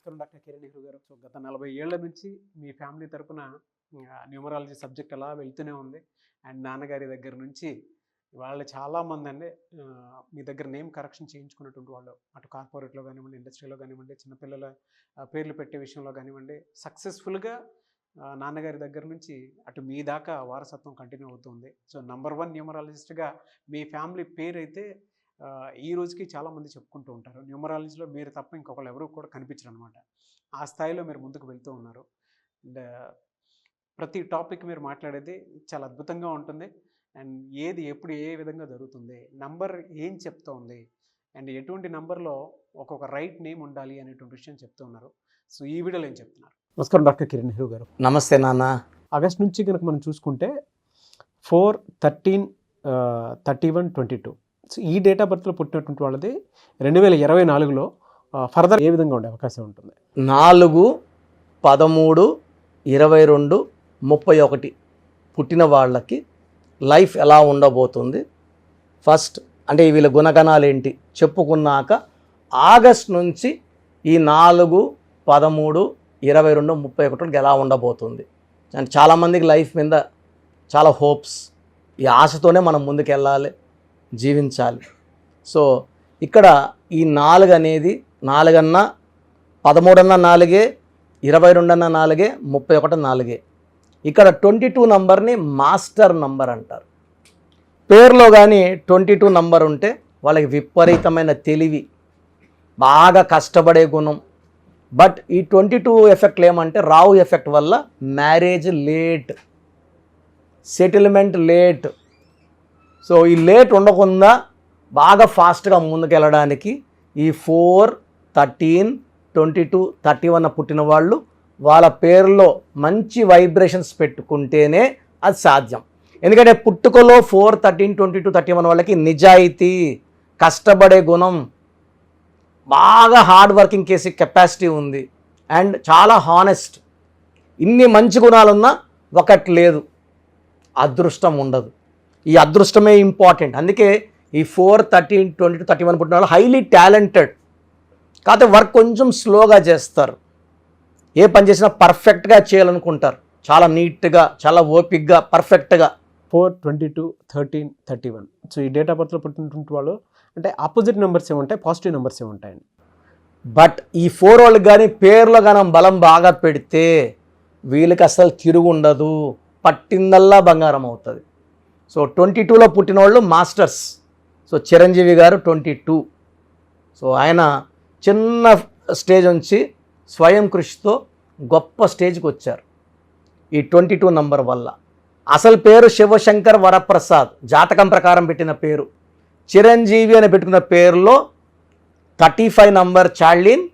నమస్కారం డాక్టర్ కిరణ్ నెహ్రూ గారు. సో గత 40 ఏళ్ల నుంచి మీ ఫ్యామిలీ తరపున న్యూమరాలజీ సబ్జెక్ట్ అలా వెళ్తూనే ఉంది. అండ్ నాన్నగారి దగ్గర నుంచి వాళ్ళు చాలామంది అండి మీ దగ్గర నేమ్ కరెక్షన్ చేయించుకున్నటువంటి వాళ్ళు, అటు కార్పొరేట్లో కానివ్వండి, ఇండస్ట్రీలో కానివ్వండి, చిన్నపిల్లల పేర్లు పెట్టే విషయంలో కానివ్వండి, సక్సెస్ఫుల్గా నాన్నగారి దగ్గర నుంచి అటు మీ దాకా వారసత్వం కంటిన్యూ అవుతుంది. సో నంబర్ 1 న్యూమరాలజిస్ట్గా మీ ఫ్యామిలీ పేరు అయితే ఈ రోజుకి చాలామంది చెప్పుకుంటూ ఉంటారు. న్యూమరాలజీలో మీరు తప్ప ఇంకొకళ్ళు ఎవరు కూడా కనిపించరు అనమాట. ఆ స్థాయిలో మీరు ముందుకు వెళ్తూ ఉన్నారు. అండ్ ప్రతి టాపిక్ మీరు మాట్లాడేది చాలా అద్భుతంగా ఉంటుంది. అండ్ ఏది ఎప్పుడు ఏ విధంగా జరుగుతుంది, నంబర్ ఏం చెప్తోంది, అండ్ ఎటువంటి నంబర్లో ఒక్కొక్క రైట్ నేమ్ ఉండాలి అనేటువంటి విషయం చెప్తూ ఉన్నారు. సో ఈ వీడియోలో ఏం చెప్తున్నారు? నమస్కారం డాక్టర్ కిరణ్ నెహ్రూ గారు. నమస్తే నాన్న. ఆగస్ట్ నుంచి కనుక మనం చూసుకుంటే 4, 13, 31, 22 సో ఈ డేట్ ఆఫ్ బర్త్లో పుట్టినటువంటి వాళ్ళది 2024లో ఫర్దర్ ఏ విధంగా ఉండే అవకాశం ఉంటుంది? 4, 13, 22, 31 పుట్టిన వాళ్ళకి లైఫ్ ఎలా ఉండబోతుంది, ఫస్ట్ అంటే వీళ్ళ గుణగణాలు ఏంటి చెప్పుకున్నాక ఆగస్ట్ నుంచి ఈ 4, 13, 22, 31 ఎలా ఉండబోతుంది అంటే చాలామందికి లైఫ్ మీద చాలా హోప్స్, ఈ ఆశతోనే మనం ముందుకు వెళ్ళాలి, జీవించాలి. సో ఇక్కడ ఈ 4 అనేది 4 అన్నా 13 అన్నా 4, 22 అన్నా 4, 31 4. ఇక్కడ 22 నంబర్ని మాస్టర్ నంబర్ అంటారు. పేరులో కానీ 22 నంబర్ ఉంటే వాళ్ళకి విపరీతమైన తెలివి, బాగా కష్టపడే గుణం. బట్ ఈ 22 ఎఫెక్ట్లు ఏమంటే రావు ఎఫెక్ట్ వల్ల marriage late, settlement late. So ఈ లేట్ ఉండకుండా బాగా ఫాస్ట్గా ముందుకెళ్ళడానికి ఈ 4, 13, 22, 31 పుట్టిన వాళ్ళు వాళ్ళ పేరులో మంచి వైబ్రేషన్స్ పెట్టుకుంటేనే అది సాధ్యం. ఎందుకంటే పుట్టుకలో 4, 13, 22, 31 వాళ్ళకి నిజాయితీ, కష్టపడే గుణం, బాగా హార్డ్ వర్కింగ్ చేసే కెపాసిటీ ఉంది అండ్ చాలా హానెస్ట్. ఇన్ని మంచి గుణాలున్నా ఒకటి లేదు, అదృష్టం ఉండదు. ఈ అదృష్టమే ఇంపార్టెంట్. అందుకే ఈ 4, 13, 22, 31 పుట్టిన వాళ్ళు హైలీ టాలెంటెడ్, కాకపోతే వర్క్ కొంచెం స్లోగా చేస్తారు. ఏ పని చేసినా పర్ఫెక్ట్గా చేయాలనుకుంటారు, చాలా నీట్గా, చాలా ఓపిక్గా, పర్ఫెక్ట్గా. 4, 22, 13, 31 సో ఈ డేట్ ఆఫ్ బర్త్లో పుట్టినటువంటి వాళ్ళు అంటే ఆపోజిట్ నెంబర్స్ ఏముంటాయి, పాజిటివ్ నెంబర్స్ ఏముంటాయండి? బట్ ఈ 4 వాళ్ళకి కానీ పేర్లో కానీ బలం బాగా పెడితే వీళ్ళకి అసలు తిరుగు ఉండదు, పట్టిందల్లా బంగారం అవుతుంది. సో 22లో పుట్టిన వాళ్ళు మాస్టర్స్. సో చిరంజీవి గారు 22. సో ఆయన చిన్న స్టేజ్ నుంచి స్వయం కృషితో గొప్ప స్టేజ్కి వచ్చారు ఈ 22 నంబర్ వల్ల. అసలు పేరు శివశంకర్ వరప్రసాద్, జాతకం ప్రకారం పెట్టిన పేరు. చిరంజీవి అని పెట్టుకున్న పేరులో 35 నంబర్ చార్లిన్,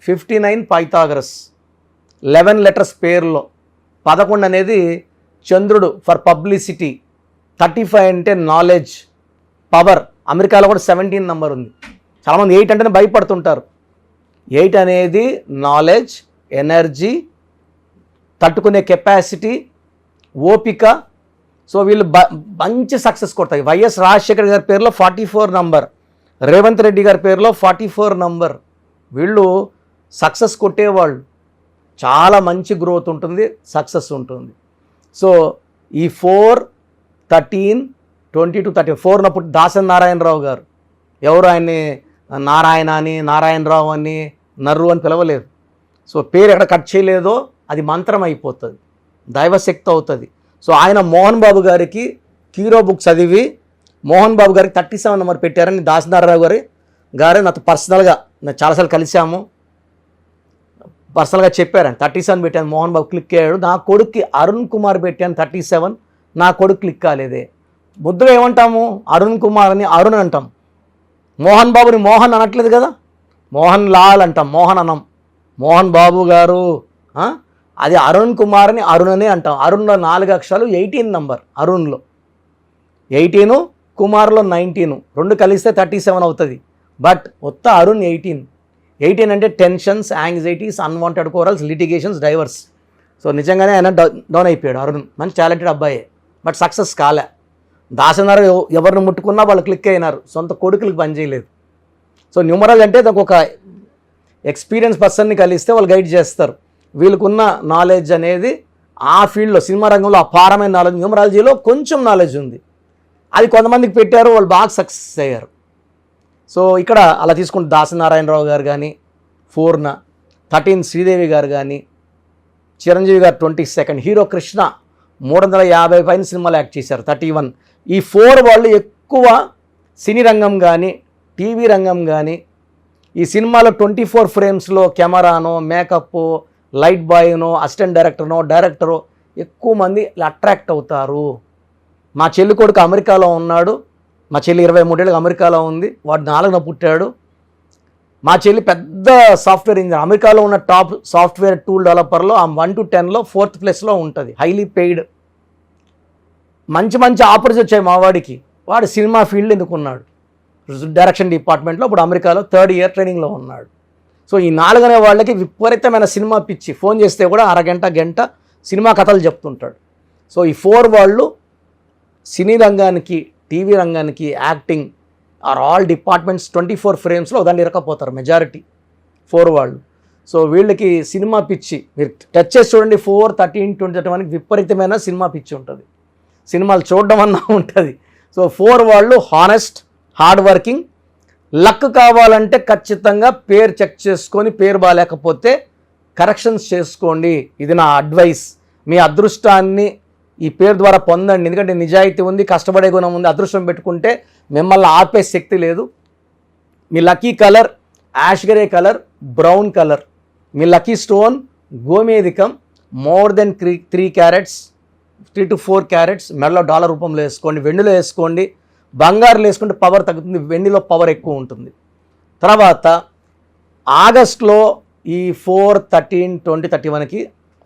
59 పైథాగరస్, 11 లెటర్స్ పేరులో. 11 అనేది చంద్రుడు ఫర్ పబ్లిసిటీ, 35 అంటే నాలెడ్జ్, పవర్. అమెరికాలో కూడా 17 నంబర్ ఉంది. చాలామంది 8 అంటేనే భయపడుతుంటారు. 8 అనేది నాలెడ్జ్, ఎనర్జీ, తట్టుకునే కెపాసిటీ, ఓపిక. సో వీళ్ళు మంచి సక్సెస్ కొడతాయి. వైఎస్ రాజశేఖర్ గారి పేరులో 44 నంబర్, రేవంత్ రెడ్డి గారి పేరులో 44 నంబర్. వీళ్ళు సక్సెస్ కొట్టేవాళ్ళు. చాలా మంచి గ్రోత్ ఉంటుంది, సక్సెస్ ఉంటుంది. సో ఈ 4, 13, 22, 34 నప్పుడు దాసరి నారాయణరావు గారు, ఎవరు ఆయన్ని నారాయణ అని, నారాయణరావు అని, నర్రు అని పిలవలేదు. సో పేరు ఎక్కడ కట్ చేయలేదో అది మంత్రం అయిపోతుంది, దైవశక్తి అవుతుంది. సో ఆయన మోహన్ బాబు గారికి హీరో బుక్ చదివి మోహన్ బాబు గారికి 37 నెంబర్ పెట్టారని దాసరి నారాయణరావు గారు నాతో పర్సనల్గా నేను చాలాసార్లు కలిసాము, పర్సనల్గా చెప్పారని 37 పెట్టాను. మోహన్ బాబు క్లిక్ అయ్యాడు. నా కొడుక్కి అరుణ్ కుమార్ పెట్టాను 37, నా కొడుకు క్లిక్ కాలేదే. ముద్దుగా ఏమంటాము? అరుణ్ కుమార్ అని అరుణ్ అంటాం. మోహన్ బాబుని మోహన్ అనట్లేదు కదా, మోహన్ లాల్ అంటాం, మోహన్ అనం. మోహన్ బాబు గారు అది అరుణ్ కుమార్ అని అరుణ్ అని అంటాం. అరుణ్లో 4 అక్షరాలు, 18 నంబర్ అరుణ్లో 18, కుమార్లో 19, 2 కలిస్తే 37 అవుతుంది. బట్ మొత్తం అరుణ్ 18 అంటే tensions, anxieties, unwanted corals, litigations, divorce. So నిజంగానే ఆయన డౌన్ అయిపోయాడు. అరుణ్ మంచి టాలెంటెడ్ అబ్బాయే, బట్ సక్సెస్ కాలే. దాసనారు ఎవరిని ముట్టుకున్నా వాళ్ళు క్లిక్ అయినారు, సొంత కొడుకులకు పని చేయలేదు. సో న్యూమరాలజీ అంటే ఒక ఎక్స్పీరియన్స్ పర్సన్ని కలిస్తే వాళ్ళు గైడ్ చేస్తారు. వీళ్ళకున్న నాలెడ్జ్ అనేది ఆ ఫీల్డ్లో సినిమా రంగంలో అపారమైన నాలెడ్జ్, న్యూమరాలజీలో కొంచెం నాలెడ్జ్ ఉంది, అది కొంతమందికి పెట్టారు, వాళ్ళు బాగా సక్సెస్ అయ్యారు. సో ఇక్కడ అలా తీసుకుంటే దాసనారాయణరావు గారు కానీ, 13 శ్రీదేవి గారు కానీ, చిరంజీవి గారు 22, హీరో కృష్ణ 350 పైన సినిమాలు యాక్ట్ చేశారు 31. ఈ 4 వాళ్ళు ఎక్కువ సినీ రంగం కానీ టీవీ రంగం కానీ ఈ సినిమాలో 24 ఫ్రేమ్స్లో కెమెరానో మేకప్ లైట్ బాయ్నో అసిస్టెంట్ డైరెక్టర్నో డైరెక్టరో ఎక్కువ మంది అట్రాక్ట్ అవుతారు. మా చెల్లి కొడుకు అమెరికాలో ఉన్నాడు, మా చెల్లి 23 ఏళ్ళకి అమెరికాలో ఉంది, వాడు 4న పుట్టాడు. మా చెల్లి పెద్ద సాఫ్ట్వేర్ ఇంజనీర్, అమెరికాలో ఉన్న టాప్ సాఫ్ట్వేర్ టూల్ డెవలపర్లో 1 to 10లో 4th ప్లేస్లో ఉంటుంది, హైలీ పెయిడ్. మంచి మంచి ఆఫర్స్ వచ్చాయి మా వాడికి, వాడు సినిమా ఫీల్డ్ ఎందుకున్నాడు, డైరెక్షన్ డిపార్ట్మెంట్లో ఇప్పుడు అమెరికాలో 3rd ఇయర్ ట్రైనింగ్లో ఉన్నాడు. సో ఈ 4 అనే వాళ్ళకి విపరీతమైన సినిమా పిచ్చి, ఫోన్ చేస్తే కూడా గంట సినిమా కథలు చెప్తుంటాడు. సో ఈ 4 వాళ్ళు సినీ రంగానికి టీవీ రంగానికి యాక్టింగ్ ఆర్ ఆల్ డిపార్ట్మెంట్స్ 24 ఫ్రేమ్స్లో దాన్ని ఇరకపోతారు మెజారిటీ 4 వాళ్ళు. సో వీళ్ళకి సినిమా పిచ్చి మీరు టచ్ చేసి చూడండి, 4, 13, 20 విపరీతమైన సినిమా పిచ్చి ఉంటుంది, సినిమాలు చూడడం అన్నా ఉంటుంది. సో 4 వాళ్ళు హానెస్ట్, హార్డ్ వర్కింగ్. లక్ కావాలంటే ఖచ్చితంగా పేరు చెక్ చేసుకొని, పేరు బాగాలేకపోతే కరెక్షన్స్ చేసుకోండి, ఇది నా అడ్వైస్. మీ అదృష్టాన్ని ఈ పేరు ద్వారా పొందండి, ఎందుకంటే నిజాయితీ ఉంది, కష్టపడే గుణం ఉంది. అదృష్టం పెట్టుకుంటే మిమ్మల్ని ఆపే శక్తి లేదు. మీ lucky colour ash grey colour, brown colour. మీ లక్కీ స్టోన్ గోమేధికం, more than 3 carats, 3 to 4 carats. మెడలో డాలర్ రూపంలో వేసుకోండి, వెండిలో వేసుకోండి. బంగారులో వేసుకుంటే పవర్ తగ్గుతుంది, వెండిలో పవర్ ఎక్కువ ఉంటుంది. తర్వాత ఆగస్ట్లో ఈ 4, 13, 20, 31కి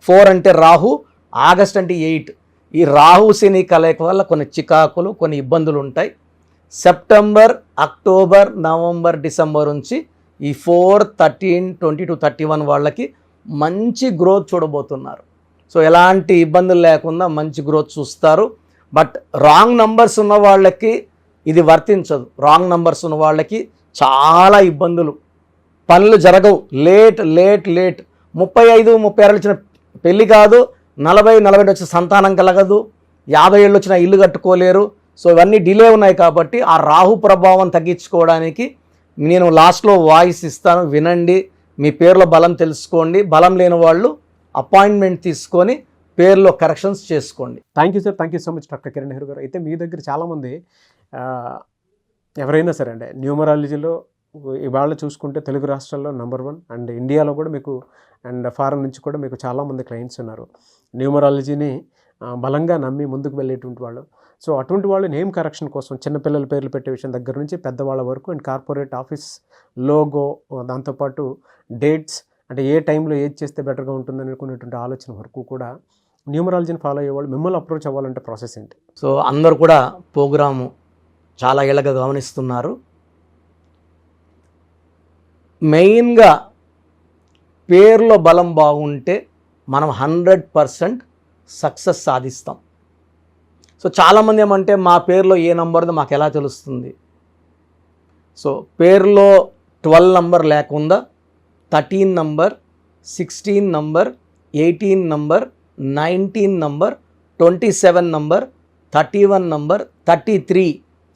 4 అంటే రాహు, ఆగస్ట్ అంటే 8. ఈ రాహు శని కలయిక వల్ల కొన్ని చికాకులు, కొన్ని ఇబ్బందులు ఉంటాయి. సెప్టెంబర్, అక్టోబర్, నవంబర్, డిసెంబర్ నుంచి ఈ 4, 13, 20 to 31 వాళ్ళకి మంచి గ్రోత్ చూడబోతున్నారు. సో ఎలాంటి ఇబ్బందులు లేకుండా మంచి గ్రోత్ చూస్తారు. బట్ రాంగ్ నంబర్స్ ఉన్న వాళ్ళకి ఇది వర్తించదు. రాంగ్ నంబర్స్ ఉన్న వాళ్ళకి చాలా ఇబ్బందులు, పనులు జరగవు, లేట్ 35, 36 వచ్చిన పెళ్ళి కాదు, 40, 42 వచ్చిన సంతానం కలగదు, 50 ఏళ్ళు వచ్చిన ఇల్లు కట్టుకోలేరు. సో ఇవన్నీ డిలే ఉన్నాయి. కాబట్టి ఆ రాహు ప్రభావం తగ్గించుకోవడానికి నేను లాస్ట్లో వాయిస్ ఇస్తాను, వినండి. మీ పేరులో బలం తెలుసుకోండి. బలం లేని వాళ్ళు అపాయింట్మెంట్ తీసుకొని పేరులో కరెక్షన్స్ చేసుకోండి. Thank you sir, thank you so much doctor Kiran Nehru గారు. అయితే మీ దగ్గర చాలామంది ఎవరైనా సరే అంటే న్యూమరాలజీలో ఇవాళ చూసుకుంటే తెలుగు రాష్ట్రాల్లో నెంబర్ 1 అండ్ ఇండియాలో కూడా మీకు అండ్ ఫారెన్ నుంచి కూడా మీకు చాలామంది క్లయింట్స్ ఉన్నారు న్యూమరాలజీని బలంగా నమ్మి ముందుకు వెళ్ళేటువంటి వాళ్ళు. సో అటువంటి వాళ్ళు నేమ్ కరెక్షన్ కోసం చిన్నపిల్లల పేర్లు పెట్టే విషయం దగ్గర నుంచి పెద్దవాళ్ళ వరకు అండ్ కార్పొరేట్ ఆఫీస్ లోగో, దాంతోపాటు డేట్స్, అంటే ఏ టైంలో ఏది చేస్తే బెటర్గా ఉంటుందని అనుకునేటువంటి ఆలోచన వరకు కూడా న్యూమరాలజీని ఫాలో అయ్యేవాళ్ళు మిమ్మల్ని అప్రోచ్ అవ్వాలంటే ప్రాసెస్ ఏంటి? సో అందరూ కూడా ప్రోగ్రాము చాలా ఏళ్ళగా గమనిస్తున్నారు. మెయిన్గా పేరులో బలం బాగుంటే మనం 100% సక్సెస్ సాధిస్తాం. సో చాలామంది ఏమంటే మా పేరులో ఏ నంబర్దో మాకు ఎలా తెలుస్తుంది? సో పేరులో 12 నంబర్ లేకుండా 13 number, 16 number, 18 number, 19 number, 27 number, 31 number, 33,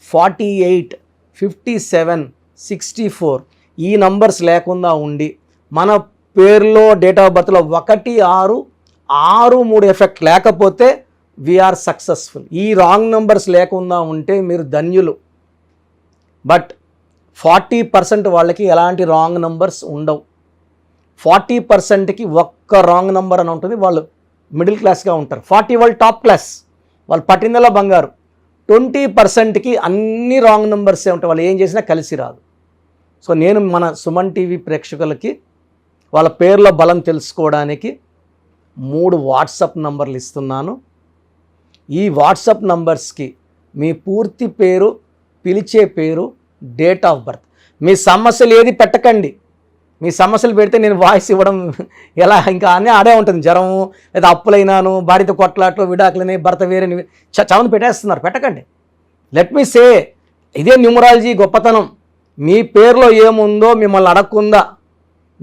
48, 57, 64 ఈ నంబర్స్ లేకుండా ఉండి మన పేరులో డేట్ ఆఫ్ బర్త్లో 1, 6, 6, 3 ఎఫెక్ట్ లేకపోతే వీఆర్ సక్సెస్ఫుల్. ఈ రాంగ్ నంబర్స్ లేకుండా ఉంటే మీరు ధన్యులు. బట్ 40% వాళ్ళకి ఎలాంటి రాంగ్ నంబర్స్ ఉండవు. 40%కి ఒక్క రాంగ్ నంబర్ అని ఉంటుంది, వాళ్ళు మిడిల్ క్లాస్గా ఉంటారు. 40 వాళ్ళు టాప్ క్లాస్, వాళ్ళు పట్టిందల్లా బంగారు. 20%కి అన్ని రాంగ్ నంబర్సే ఉంటాయి, వాళ్ళు ఏం చేసినా కలిసి రాదు. సో నేను మన సుమన్ టీవీ ప్రేక్షకులకి వాళ్ళ పేర్ల బలం తెలుసుకోవడానికి 3 వాట్సాప్ నంబర్లు ఇస్తున్నాను. ఈ వాట్సాప్ నంబర్స్కి మీ పూర్తి పేరు, పిలిచే పేరు, డేట్ ఆఫ్ బర్త్, మీ సమస్యలు ఏది పెట్టకండి. మీ సమస్యలు పెడితే నేను వాయిస్ ఇవ్వడం ఎలా, ఇంకా అన్నీ ఆడే ఉంటుంది. జ్వరము, లేదా అప్పులైనాను, భార్యతో కొట్లాట్లు, విడాకులని, భర్త వేరేని చవని పెట్టేస్తున్నారు. పెట్టకండి. లెట్ మీ సే, ఇదే న్యూమరాలజీ గొప్పతనం. మీ పేరులో ఏముందో మిమ్మల్ని అడగకుండా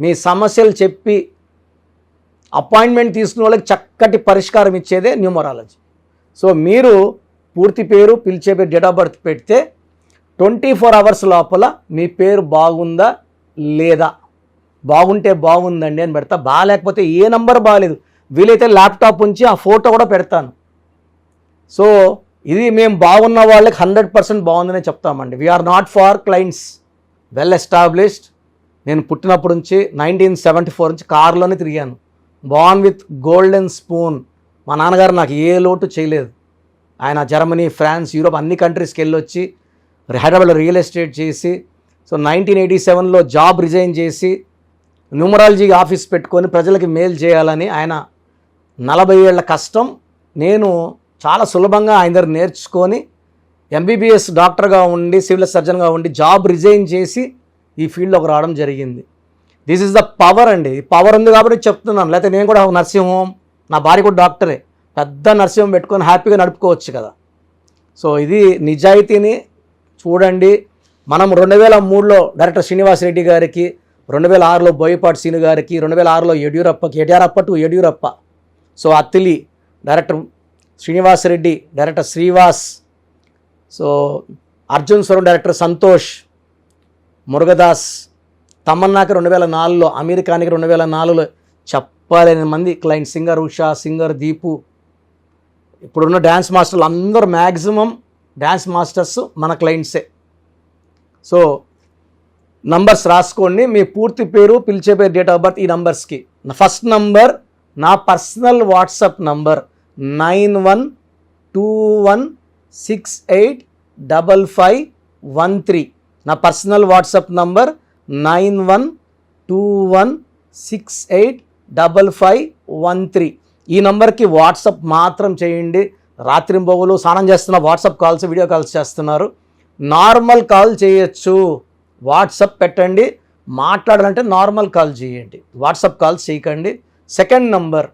మీ సమస్యలు చెప్పి అపాయింట్మెంట్ తీసుకునే వాళ్ళకి చక్కటి పరిష్కారం ఇచ్చేదే న్యూమరాలజీ. సో మీరు పూర్తి పేరు, పిలిచే పేరు, డేట్ ఆఫ్ బర్త్ పెడితే 24 అవర్స్ లోపల మీ పేరు బాగుందా లేదా, బాగుంటే బాగుందండి అని పెడతా, బాగాలేకపోతే ఏ నంబర్ బాగాలేదు, వీలైతే ల్యాప్టాప్ ఉంచి ఆ ఫోటో కూడా పెడతాను. సో ఇది మేము బాగున్న వాళ్ళకి 100% బాగుందనే చెప్తామండి. We are not far clients, well established. నేను పుట్టినప్పటి నుంచి 1974 నుంచి కార్లోనే తిరిగాను. Born with golden spoon. మా నాన్నగారు నాకు ఏ లోటు చేయలేదు. ఆయన జర్మనీ, ఫ్రాన్స్, యూరోప్ అన్ని కంట్రీస్కి వెళ్ళొచ్చి హైదరాబాద్లో రియల్ ఎస్టేట్ చేసి, సో 1987లో జాబ్ రిజైన్ చేసి న్యూమరాలజీ ఆఫీస్ పెట్టుకొని ప్రజలకి మేలు చేయాలని ఆయన 40 ఏళ్ల కష్టం నేను చాలా సులభంగా ఆయన దగ్గర నేర్చుకొని ఎంబీబీఎస్ డాక్టర్గా ఉండి, సివిల్ సర్జన్గా ఉండి జాబ్ రిజైన్ చేసి ఈ ఫీల్డ్లోకి రావడం జరిగింది. దిస్ ఈజ్ ద పవర్ అండి. పవర్ ఉంది కాబట్టి చెప్తున్నాను. లేకపోతే నేను కూడా నర్సింగ్ హోమ్, నా భార్య కూడా డాక్టరే, పెద్ద నర్సింగ్ హోమ్ పెట్టుకొని హ్యాపీగా నడుపుకోవచ్చు కదా. సో ఇది నిజాయితీని చూడండి. మనం 2003లో డైరెక్టర్ శ్రీనివాస్ రెడ్డి గారికి, 2006లో బోయపాటి సీను గారికి, 2006లో Yediyurappa, so Attili director Srinivas Reddy, director Sreevas, so Arjun స్వరం డైరెక్టర్ సంతోష్, మురుగదాస్, తమన్నాకి 2004లో, అమెరికానికి 2004లో చెప్పలేని మంది client, singer Usha, singer Deepu, ఇప్పుడున్న డ్యాన్స్ మాస్టర్లు అందరూ మ్యాక్సిమం డ్యాన్స్ మాస్టర్స్ మన క్లయింట్సే. సో నంబర్స్ రాసుకోండి. మీ పూర్తి పేరు, పిలిచే పేరు, డేట్ ఆఫ్ బర్త్ ఈ నంబర్స్కి. ఫస్ట్ నంబర్ నా పర్సనల్ వాట్సాప్ నంబర్ 9121685513. నా పర్సనల్ వాట్సాప్ నంబర్ 9121685513. ఈ నంబర్కి వాట్సాప్ మాత్రం చేయండి. రాత్రింబొగులు స్నానం చేస్తున్న వాట్సాప్ కాల్స్, వీడియో కాల్స్ చేస్తున్నారు. నార్మల్ కాల్ చేయొచ్చు, వాట్సాప్ పెట్టండి. మాట్లాడాలంటే నార్మల్ కాల్ చేయండి, వాట్సాప్ కాల్స్ చేయకండి. Second number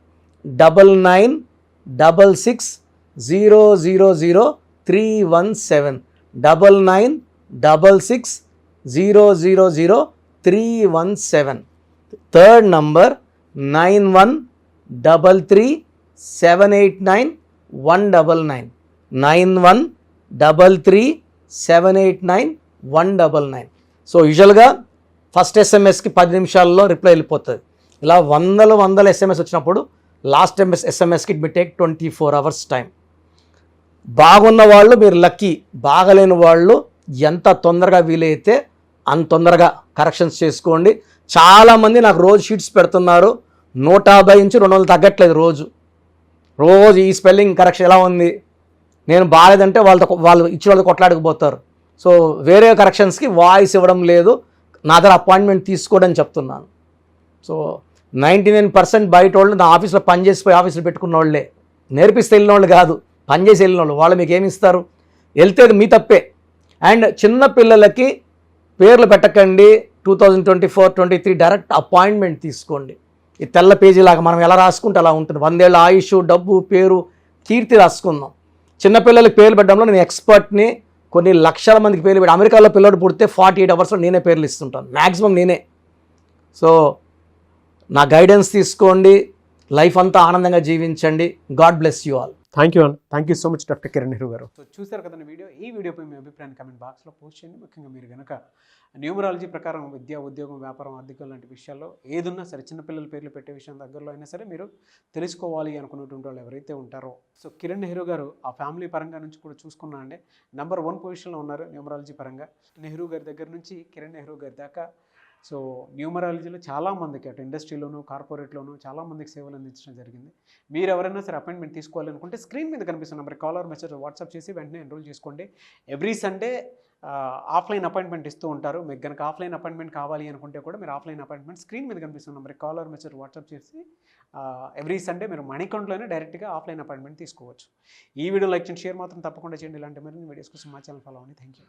9966000317, 9966000317. Third number 9133789199, 9133789199. So యూజువల్గా ఫస్ట్ ఎస్ఎంఎస్కి 10 నిమిషాల్లో రిప్లై వెళ్ళిపోతుంది. ఇలా వందల ఎస్ఎంఎస్ వచ్చినప్పుడు లాస్ట్ ఎస్ఎంఎస్కి it may take 24 hours time. బాగున్న వాళ్ళు మీరు లక్కీ, బాగలేని వాళ్ళు ఎంత తొందరగా వీలైతే అంత తొందరగా కరెక్షన్స్ చేసుకోండి. చాలామంది నాకు రోజు షీట్స్ పెడుతున్నారు, 150 నుంచి 200 తగ్గట్లేదు రోజు ఈ స్పెల్లింగ్ కరెక్షన్ ఎలా ఉంది, నేను బాగాలేదంటే వాళ్ళు ఇచ్చిన వాళ్ళు కొట్లాడకపోతారు. సో వేరే కరెక్షన్స్కి వాయిస్ ఇవ్వడం లేదు, నా దగ్గర అపాయింట్మెంట్ తీసుకోవడం చెప్తున్నాను. సో 99% బయట వాళ్ళు నా ఆఫీస్లో పనిచేసిపోయి ఆఫీస్లో పెట్టుకున్న వాళ్ళే, నేర్పిస్తే వెళ్ళిన వాళ్ళు కాదు, పనిచేసి వెళ్ళిన వాళ్ళు. వాళ్ళు మీకు ఏమి ఇస్తారు? వెళ్తే మీ తప్పే. అండ్ చిన్న పిల్లలకి పేర్లు పెట్టకండి. 2024-23 డైరెక్ట్ అపాయింట్మెంట్ తీసుకోండి. ఈ తెల్ల పేజీలాగా మనం ఎలా రాసుకుంటే అలా ఉంటుంది. 100 ఏళ్ళ ఆయుష్, డబ్బు, పేరు, కీర్తి రాసుకుందాం. చిన్నపిల్లలకి పేర్లు పెట్టడంలో నేను ఎక్స్పర్ట్ని. కొన్ని లక్షల మందికి పేర్లు పెట్టి, అమెరికాలో పిల్లడు పుడితే 48 అవర్స్లో నేనే పేర్లు ఇస్తుంటాను, మ్యాక్సిమం నేనే. సో నా గైడెన్స్ తీసుకోండి, లైఫ్ అంతా ఆనందంగా జీవించండి. God bless you all. Thank you so much doctor Kiran Nehru గారు. సో చూశారు కదండి వీడియో. ఈ వీడియోపై మీ అభిప్రాయాన్ని కామెంట్ బాక్స్లో పోస్ట్ చేయండి. ముఖ్యంగా మీరు కనుక న్యూమరాలజీ ప్రకారం విద్య, ఉద్యోగం, వ్యాపారం, ఆర్థికం లాంటి విషయాల్లో ఏదున్నా సరే, చిన్నపిల్లల పేర్లు పెట్టే విషయం దగ్గరలో అయినా సరే మీరు తెలుసుకోవాలి అనుకున్నటువంటి వాళ్ళు ఎవరైతే ఉంటారో, సో కిరణ్ నెహ్రూ గారు ఆ ఫ్యామిలీ పరంగా నుంచి కూడా చూసుకున్నా అండి నెంబర్ 1 పొజిషన్లో ఉన్నారు న్యూమరాలజీ పరంగా. నెహ్రూ గారి దగ్గర నుంచి కిరణ్ నెహ్రూ గారి దాకా సో న్యూమరాలజీలో చాలామందికి అటు ఇండస్ట్రీలోను, కార్పొరేట్లోను చాలామందికి సేవలు అందించడం జరిగింది. మీరు ఎవరైనా సరే అపాయింట్మెంట్ తీసుకోవాలనుకుంటే స్క్రీన్ మీద కనిపిస్తున్న number call or message WhatsApp చేసి వెంటనే ఎన్రోల్ చేసుకోండి. ఎవ్రీ సండే ఆఫ్లైన్ అపాయింట్మెంట్ ఇస్తూ ఉంటారు. మీకు కనుక ఆఫ్లైన్ అపాయింట్మెంట్ కావాలి అనుకుంటే కూడా మీరు ఆఫ్లైన్ అపాయింట్మెంట్ స్క్రీన్ మీద కనిపిస్తున్న number call or message WhatsApp చేసి ఎవ్రీ సండే మీరు మణికంట్లోనే డైరెక్ట్గా ఆఫ్లైన్ అపాయింట్మెంట్ తీసుకోవచ్చు. ఈ వీడియో లైక్ చేయండి, షేర్ మాత్రం తప్పకుండా చేయండి. ఇలాంటి మరిన్ని వీడియోస్ కోసం మా ఛానల్ ఫాలో అవ్వండి. Thank you.